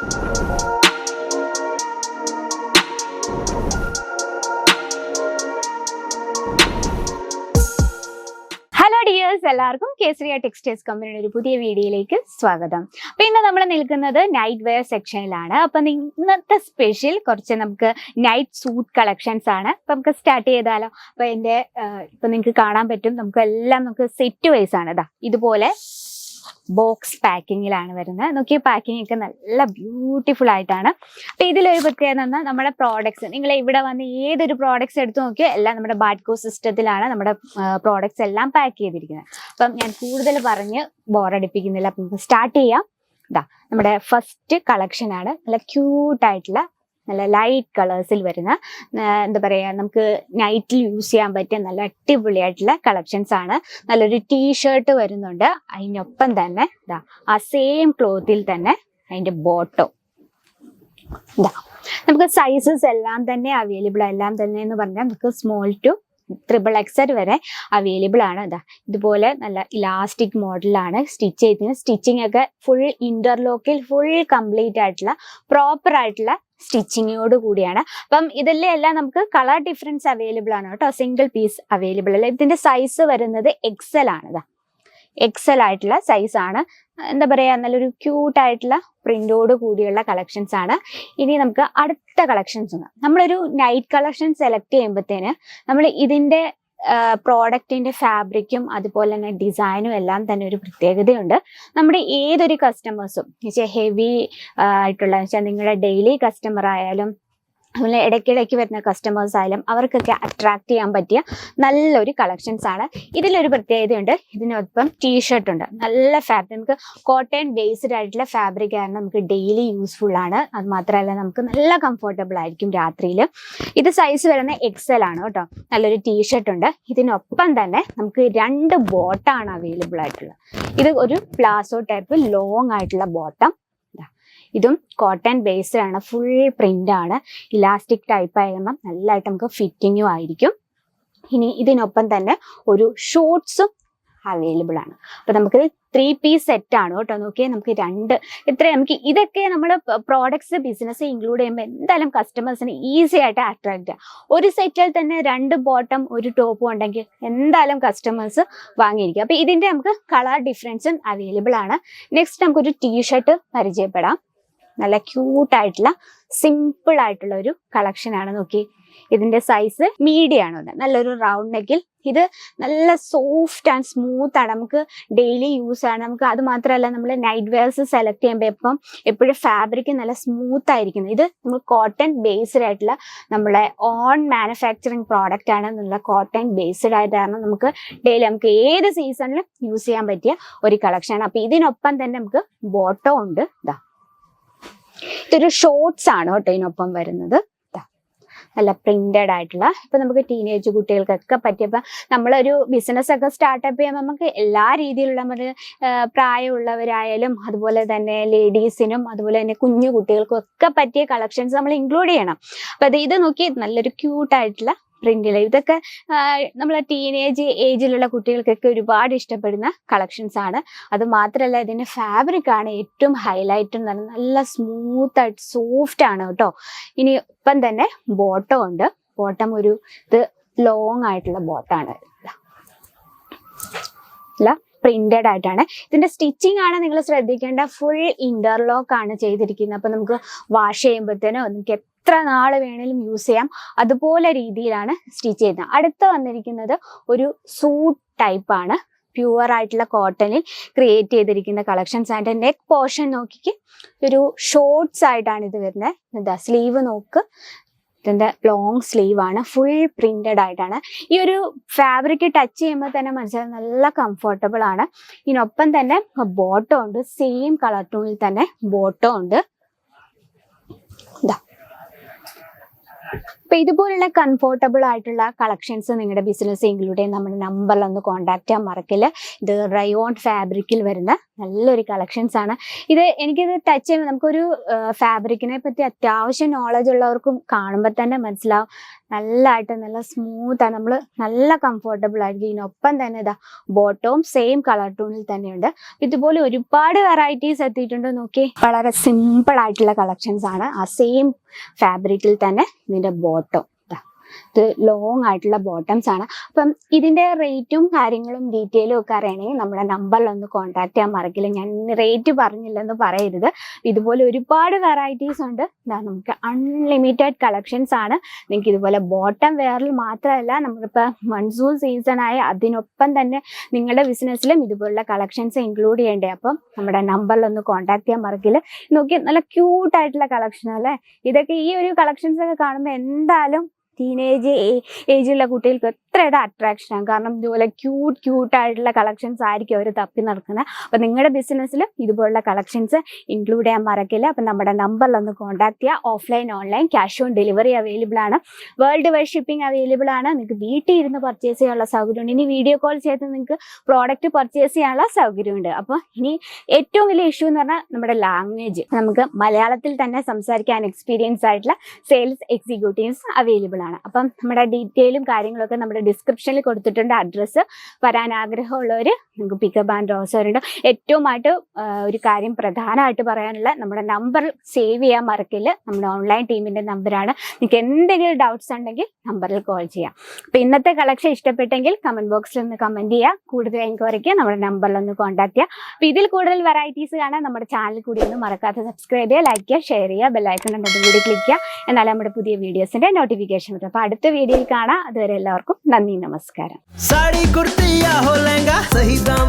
Hello dears, എല്ലാവർക്കും Kesariya textiles കമ്പനിയുടെ ഒരു പുതിയ വീഡിയോയിലേക്ക് സ്വാഗതം. അപ്പൊ ഇന്ന് നമ്മൾ നിൽക്കുന്നത് നൈറ്റ് വെയർ സെക്ഷനിലാണ്. അപ്പൊ ഇന്നത്തെ സ്പെഷ്യൽ കുറച്ച് നമുക്ക് നൈറ്റ് സൂട്ട് കളക്ഷൻസ് ആണ്. അപ്പൊ നമുക്ക് സ്റ്റാർട്ട് ചെയ്താലോ? അപ്പൊ ഇപ്പൊ നിങ്ങൾക്ക് കാണാൻ പറ്റും, നമുക്ക് സെറ്റ് വൈസ് ആണ്. ഇതുപോലെ ബോക്സ് പാക്കിങ്ങിലാണ് വരുന്നത്. നോക്കിയ പാക്കിംഗ് ഒക്കെ നല്ല ബ്യൂട്ടിഫുൾ ആയിട്ടാണ്. അപ്പൊ ഇതിലൊരു പ്രത്യേകത എന്നാൽ നമ്മുടെ പ്രോഡക്ട്സ്, നിങ്ങൾ ഇവിടെ വന്ന് ഏതൊരു പ്രോഡക്ട്സ് എടുത്തു നോക്കിയോ എല്ലാം നമ്മുടെ ബാഡ്കോ സിസ്റ്റത്തിലാണ് നമ്മുടെ പ്രോഡക്ട്സ് എല്ലാം പാക്ക് ചെയ്തിരിക്കുന്നത്. അപ്പം ഞാൻ കൂടുതൽ പറഞ്ഞ് ബോറടിപ്പിക്കുന്നില്ല. അപ്പം സ്റ്റാർട്ട് ചെയ്യാം. നമ്മുടെ ഫസ്റ്റ് കളക്ഷൻ ആണ്. നല്ല ക്യൂട്ടായിട്ടുള്ള നല്ല ലൈറ്റ് കളേഴ്സിൽ വരുന്ന എന്താ പറയുക, നമുക്ക് നൈറ്റിൽ യൂസ് ചെയ്യാൻ പറ്റിയ നല്ല അടിപൊളിയായിട്ടുള്ള കളക്ഷൻസ് ആണ്. നല്ലൊരു ടീഷർട്ട് വരുന്നുണ്ട്. അതിനൊപ്പം തന്നെ ആ സെയിം ക്ലോത്തിൽ തന്നെ അതിന്റെ ബോട്ടോ. നമുക്ക് സൈസസ് എല്ലാം തന്നെ അവൈലബിൾ. എല്ലാം തന്നെ എന്ന് പറഞ്ഞാൽ നമുക്ക് സ്മോൾ ടു XXL വരെ അവൈലബിൾ ആണ്. ഇതുപോലെ നല്ല ഇലാസ്റ്റിക് മോഡലാണ് സ്റ്റിച്ച് ചെയ്തിരിക്കുന്നത്. സ്റ്റിച്ചിങ് ഒക്കെ ഫുൾ ഇന്റർലോക്കിൽ ഫുൾ കംപ്ലീറ്റ് ആയിട്ടുള്ള പ്രോപ്പർ ആയിട്ടുള്ള സ്റ്റിച്ചിങ്ങോട് കൂടിയാണ്. അപ്പം ഇതിലെല്ലാം നമുക്ക് കളർ ഡിഫറൻസ് അവൈലബിൾ ആണ് കേട്ടോ. സിംഗിൾ പീസ് അവൈലബിൾ അല്ല. ഇതിന്റെ സൈസ് വരുന്നത് XL ആണ്. XL ആയിട്ടുള്ള സൈസ് ആണ്. എന്താ പറയാ, നല്ലൊരു ക്യൂട്ടായിട്ടുള്ള പ്രിന്റോട് കൂടിയുള്ള കളക്ഷൻസ് ആണ്. ഇനി നമുക്ക് അടുത്ത കളക്ഷൻസ് ഉണ്ട്. നമ്മളൊരു നൈറ്റ് കളക്ഷൻ സെലക്ട് ചെയ്യുമ്പോഴത്തേന് നമ്മൾ ഇതിന്റെ പ്രോഡക്റ്റിന്റെ ഫാബ്രിക്കും അതുപോലെ തന്നെ ഡിസൈനും എല്ലാം തന്നെ ഒരു പ്രത്യേകതയുണ്ട്. നമ്മുടെ ഏതൊരു കസ്റ്റമേഴ്സും ഹെവി ആയിട്ടുള്ള നിങ്ങളുടെ ഡെയിലി കസ്റ്റമർ ആയാലും അതുപോലെ ഇടയ്ക്കിടയ്ക്ക് വരുന്ന കസ്റ്റമേഴ്സ് ആയാലും അവർക്കൊക്കെ അട്രാക്ട് ചെയ്യാൻ പറ്റിയ നല്ലൊരു കളക്ഷൻസ് ആണ്. ഇതിലൊരു പ്രത്യേകതയുണ്ട്. ഇതിനൊപ്പം ടീഷർട്ട് ഉണ്ട്. നല്ല ഫാബ്രിക്, നമുക്ക് കോട്ടൺ ബേസ്ഡ് ആയിട്ടുള്ള ഫാബ്രിക് ആണ്. നമുക്ക് ഡെയിലി യൂസ്ഫുൾ ആണ്. അത് മാത്രമല്ല നമുക്ക് നല്ല കംഫർട്ടബിൾ ആയിരിക്കും രാത്രിയിൽ. ഇത് സൈസ് വരുന്ന XL ആണ് കേട്ടോ. നല്ലൊരു ടീഷർട്ട് ഉണ്ട്. ഇതിനൊപ്പം തന്നെ നമുക്ക് 2 ബോട്ടാണ് അവൈലബിൾ ആയിട്ടുള്ളത്. ഇത് ഒരു പ്ലാസോ ടൈപ്പ് ലോങ് ആയിട്ടുള്ള ബോട്ടം. ഇതും കോട്ടൺ ബേസ്ഡ് ആണ്. ഫുൾ പ്രിന്റ് ആണ്. ഇലാസ്റ്റിക് ടൈപ്പ് ആയിരുന്ന നല്ലതായിട്ട് നമുക്ക് ഫിറ്റിങ്ങും ആയിരിക്കും. ഇനി ഇതിനൊപ്പം തന്നെ ഒരു ഷോർട്സും അവൈലബിൾ ആണ്. അപ്പൊ നമുക്ക് 3 പീസ് സെറ്റ് ആണ് കേട്ടോ. നോക്കിയാൽ നമുക്ക് നമുക്ക് ഇതൊക്കെ നമ്മൾ പ്രോഡക്ട്സ് ബിസിനസ് ഇൻക്ലൂഡ് ചെയ്യുമ്പോൾ എന്തായാലും കസ്റ്റമേഴ്സിന് ഈസി ആയിട്ട് അട്രാക്ട് ചെയ്യാം. ഒരു സെറ്റിൽ തന്നെ 2 ബോട്ടം ഒരു ടോപ്പും ഉണ്ടെങ്കിൽ എന്തായാലും കസ്റ്റമേഴ്സ് വാങ്ങിയിരിക്കും. അപ്പൊ ഇതിന്റെ നമുക്ക് കളർ ഡിഫറൻസും അവൈലബിൾ ആണ്. നെക്സ്റ്റ് നമുക്കൊരു ടീഷർട്ട് പരിചയപ്പെടാം. നല്ല ക്യൂട്ടായിട്ടുള്ള സിമ്പിൾ ആയിട്ടുള്ള ഒരു കളക്ഷൻ ആണ്. നോക്കി, ഇതിന്റെ സൈസ് മീഡിയം ആണ്. നല്ലൊരു റൗണ്ട് നെക്കിൽ. ഇത് നല്ല സോഫ്റ്റ് ആൻഡ് സ്മൂത്ത് ആണ്. നമുക്ക് ഡെയിലി യൂസ് ആണ്. നമുക്ക് അത് മാത്രമല്ല, നമ്മൾ നൈറ്റ് വെയർസ് സെലക്ട് ചെയ്യുമ്പോൾ എപ്പോഴും ഫാബ്രിക് നല്ല സ്മൂത്ത് ആയിരിക്കുന്നത്. ഇത് നമ്മൾ കോട്ടൺ ബേസ്ഡ് ആയിട്ടുള്ള നമ്മളെ ഓൺ മാനുഫാക്ചറിങ് പ്രോഡക്റ്റ് ആണ്. നല്ല കോട്ടൺ ബേസ്ഡ് ആയിട്ടാണ് നമുക്ക് ഡെയിലി നമുക്ക് ഏത് സീസണിലും യൂസ് ചെയ്യാൻ പറ്റിയ ഒരു കളക്ഷൻ ആണ്. അപ്പൊ ഇതിനൊപ്പം തന്നെ നമുക്ക് ബോട്ടോ ഉണ്ട്. ഇതൊരു ഷോർട്സ് ആണ് കേട്ടോ ഇതിനൊപ്പം വരുന്നത്. നല്ല പ്രിന്റഡ് ആയിട്ടുള്ള, ഇപ്പൊ നമുക്ക് ടീനേജ് കുട്ടികൾക്കൊക്കെ പറ്റിയപ്പോ നമ്മളൊരു ബിസിനസ് ഒക്കെ സ്റ്റാർട്ടപ്പ് ചെയ്യുമ്പോൾ നമുക്ക് എല്ലാ രീതിയിലുള്ള പ്രായമുള്ളവരായാലും അതുപോലെ തന്നെ ലേഡീസിനും അതുപോലെ തന്നെ കുഞ്ഞു കുട്ടികൾക്കും ഒക്കെ പറ്റിയ കളക്ഷൻസ് നമ്മൾ ഇൻക്ലൂഡ് ചെയ്യണം. അപ്പൊ ഇത് നോക്കി, നല്ലൊരു ക്യൂട്ടായിട്ടുള്ള പ്രിന്റില്. ഇതൊക്കെ നമ്മളെ ടീനേജ് ഏജിലുള്ള കുട്ടികൾക്കൊക്കെ ഒരുപാട് ഇഷ്ടപ്പെടുന്ന കളക്ഷൻസ് ആണ്. അത് മാത്രമല്ല, ഇതിന്റെ ഫാബ്രിക് ആണ് ഏറ്റവും ഹൈലൈറ്റ്. നല്ല സ്മൂത്ത് ആയിട്ട് സോഫ്റ്റ് ആണ് കേട്ടോ. ഇനി ഇപ്പം തന്നെ ബോട്ടം ഉണ്ട്. ബോട്ടം ഇത് ലോങ് ആയിട്ടുള്ള ബോട്ടാണ്. പ്രിന്റഡ് ആയിട്ടാണ്. ഇതിന്റെ സ്റ്റിച്ചിങ് ആണ് നിങ്ങൾ ശ്രദ്ധിക്കേണ്ട. ഫുൾ ഇന്റർലോക്ക് ആണ് ചെയ്തിരിക്കുന്നത്. അപ്പൊ നമുക്ക് വാഷ് ചെയ്യുമ്പോഴത്തേനോ നമുക്ക് എത്ര നാൾ വേണേലും യൂസ് ചെയ്യാം. അതുപോലെ രീതിയിലാണ് സ്റ്റിച്ച് ചെയ്യുന്നത്. അടുത്ത് വന്നിരിക്കുന്നത് ഒരു സൂട്ട് ടൈപ്പ് ആണ്. പ്യുവർ ആയിട്ടുള്ള കോട്ടണിൽ ക്രിയേറ്റ് ചെയ്തിരിക്കുന്ന കളക്ഷൻസ്. അതിന്റെ നെക്ക് പോർഷൻ നോക്കിക്ക്, ഒരു ഷോർട്സ് ആയിട്ടാണ് ഇത് വരുന്നത്. സ്ലീവ് നോക്ക്, ഇതിന്റെ ലോങ് സ്ലീവ് ആണ്. ഫുൾ പ്രിന്റഡ് ആയിട്ടാണ്. ഈ ഒരു ഫാബ്രിക് ടച്ച് ചെയ്യുമ്പോൾ തന്നെ മനസ്സിലാവും നല്ല കംഫർട്ടബിൾ ആണ്. ഇതിനൊപ്പം തന്നെ ബോട്ടോ ഉണ്ട്. സെയിം കളർ ടൂണിൽ തന്നെ ബോട്ടോ ഉണ്ട്. അപ്പൊ ഇതുപോലുള്ള കംഫർട്ടബിൾ ആയിട്ടുള്ള കളക്ഷൻസ് നിങ്ങളുടെ ബിസിനസ് ഇൻക്ലൂഡ് ചെയ്യാൻ നമ്മുടെ നമ്പറിൽ ഒന്ന് കോൺടാക്ട് ചെയ്യാൻ മറക്കില്ല. ഇത് റയോൺ ഫാബ്രിക്കിൽ വരുന്ന നല്ലൊരു കളക്ഷൻസ് ആണ്. എനിക്കിത് ടച്ച് ചെയ്യുമ്പോൾ നമുക്കൊരു ഫാബ്രിക്കിനെ പറ്റി അത്യാവശ്യം നോളജ് ഉള്ളവർക്കും കാണുമ്പോൾ തന്നെ മനസ്സിലാവും നല്ലതായിട്ട് നല്ല സ്മൂത്താണ്, നമ്മൾ നല്ല കംഫർട്ടബിൾ ആയിരിക്കും. ഇതിനൊപ്പം തന്നെ ഇതാ ബോട്ടവും സെയിം കളർ ടൂണിൽ തന്നെയുണ്ട്. ഇതുപോലെ ഒരുപാട് വെറൈറ്റീസ് എത്തിയിട്ടുണ്ട്. നോക്കി, വളരെ സിമ്പിൾ ആയിട്ടുള്ള കളക്ഷൻസ് ആണ്. ആ സെയിം ഫാബ്രിക്കിൽ തന്നെ ഇതിന്റെ ബോട്ടം, ഇത് ലോങ് ആയിട്ടുള്ള ബോട്ടംസ് ആണ്. അപ്പം ഇതിന്റെ റേറ്റും കാര്യങ്ങളും ഡീറ്റെയിലും ഒക്കെ അറിയണമെങ്കിൽ നമ്മുടെ നമ്പറിലൊന്ന് കോൺടാക്ട് ചെയ്യാൻ മറക്കില്ല. ഞാൻ റേറ്റ് പറഞ്ഞില്ലെന്ന് പറയരുത്. ഇതുപോലെ ഒരുപാട് വെറൈറ്റീസ് ഉണ്ട്. നമുക്ക് അൺലിമിറ്റഡ് കളക്ഷൻസ് ആണ്. നിങ്ങൾക്ക് ഇതുപോലെ ബോട്ടം വെയറിൽ മാത്രമല്ല, നമ്മളിപ്പോൾ മൺസൂൺ സീസൺ ആയ അതിനൊപ്പം തന്നെ നിങ്ങളുടെ ബിസിനസ്സിലും ഇതുപോലുള്ള കളക്ഷൻസ് ഇൻക്ലൂഡ് ചെയ്യേണ്ടേ. അപ്പം നമ്മുടെ നമ്പറിലൊന്ന് കോൺടാക്ട് ചെയ്യാൻ മറക്കില്ല. നോക്കി, നല്ല ക്യൂട്ടായിട്ടുള്ള കളക്ഷൻ അല്ലേ ഇതൊക്കെ. ഈ ഒരു കളക്ഷൻസ് ഒക്കെ കാണുമ്പോൾ എന്തായാലും ടീനേജ് ഏജിലുള്ള കുട്ടികൾക്ക് എത്രയുടെ അട്രാക്ഷനാണ്. കാരണം ഇതുപോലെ ക്യൂട്ടായിട്ടുള്ള കളക്ഷൻസ് ആയിരിക്കും അവർ തപ്പി നടക്കുന്നത്. അപ്പം നിങ്ങളുടെ ബിസിനസ്സിൽ ഇതുപോലുള്ള കളക്ഷൻസ് ഇൻക്ലൂഡ് ചെയ്യാൻ മറക്കില്ല. അപ്പം നമ്മുടെ നമ്പറിലൊന്ന് കോൺടാക്ട് ചെയ്യുക. Offline online cash on delivery available ആണ്. വേൾഡ് വൈഡ് ഷിപ്പിംഗ് അവൈലബിൾ ആണ്. നിങ്ങൾക്ക് വീട്ടിൽ ഇരുന്ന് പർച്ചേസ് ചെയ്യാനുള്ള സൗകര്യമുണ്ട്. ഇനി വീഡിയോ കോൾ ചെയ്ത് നിങ്ങൾക്ക് പ്രോഡക്റ്റ് പർച്ചേസ് ചെയ്യാനുള്ള സൗകര്യമുണ്ട്. അപ്പോൾ ഇനി ഏറ്റവും വലിയ ഇഷ്യൂ എന്ന് പറഞ്ഞാൽ നമ്മുടെ ലാംഗ്വേജ്. നമുക്ക് മലയാളത്തിൽ തന്നെ സംസാരിക്കാൻ എക്സ്പീരിയൻസ് ആയിട്ടുള്ള സെയിൽസ് എക്സിക്യൂട്ടീവ്സ് അവൈലബിൾ ആണ്. അപ്പം നമ്മുടെ ഡീറ്റെയിലും കാര്യങ്ങളൊക്കെ നമ്മുടെ ഡിസ്ക്രിപ്ഷനിൽ കൊടുത്തിട്ടുണ്ട്. അഡ്രസ്സ് വരാൻ ആഗ്രഹമുള്ളവർ നിങ്ങൾക്ക് പിക്കപ്പ് ആൻഡ് ഡ്രോസറുണ്ട്. ഏറ്റവുമായിട്ട് ഒരു കാര്യം പ്രധാനമായിട്ട് പറയാനുള്ള, നമ്മുടെ നമ്പർ സേവ് ചെയ്യാൻ മറക്കില്ല. നമ്മുടെ ഓൺലൈൻ ടീമിന്റെ നമ്പറാണ്. നിങ്ങൾക്ക് എന്തെങ്കിലും ഡൗട്ട്സ് ഉണ്ടെങ്കിൽ നമ്പറിൽ കോൾ ചെയ്യാം. അപ്പം ഇന്നത്തെ കളക്ഷൻ ഇഷ്ടപ്പെട്ടെങ്കിൽ കമന്റ് ബോക്സിൽ ഒന്ന് കമന്റ് ചെയ്യുക. കൂടുതൽ എൻക്വയറിക്ക് നമ്മുടെ നമ്പറിലൊന്ന് കോൺടാക്ട് ചെയ്യുക. അപ്പം ഇതിൽ കൂടുതൽ വെറൈറ്റീസ് കാണാൻ നമ്മുടെ ചാനൽ കൂടി ഒന്നും മറക്കാതെ സബ്സ്ക്രൈബ് ചെയ്യുക, ലൈക്ക് ചെയ്യുക, ഷെയർ ചെയ്യുക, ബെല്ലൈക്കൺ ഉണ്ട് അതും കൂടി ക്ലിക്ക് ചെയ്യുക. എന്നാലും നമ്മുടെ പുതിയ വീഡിയോസിന്റെ നോട്ടിഫിക്കേഷൻ വരും. അപ്പോൾ അടുത്ത വീഡിയോയിൽ കാണാം. അതുവരെ എല്ലാവർക്കും നന്ദി, നമസ്കാരം. साड़ी कुर्ती या हो लहंगा, सही दाम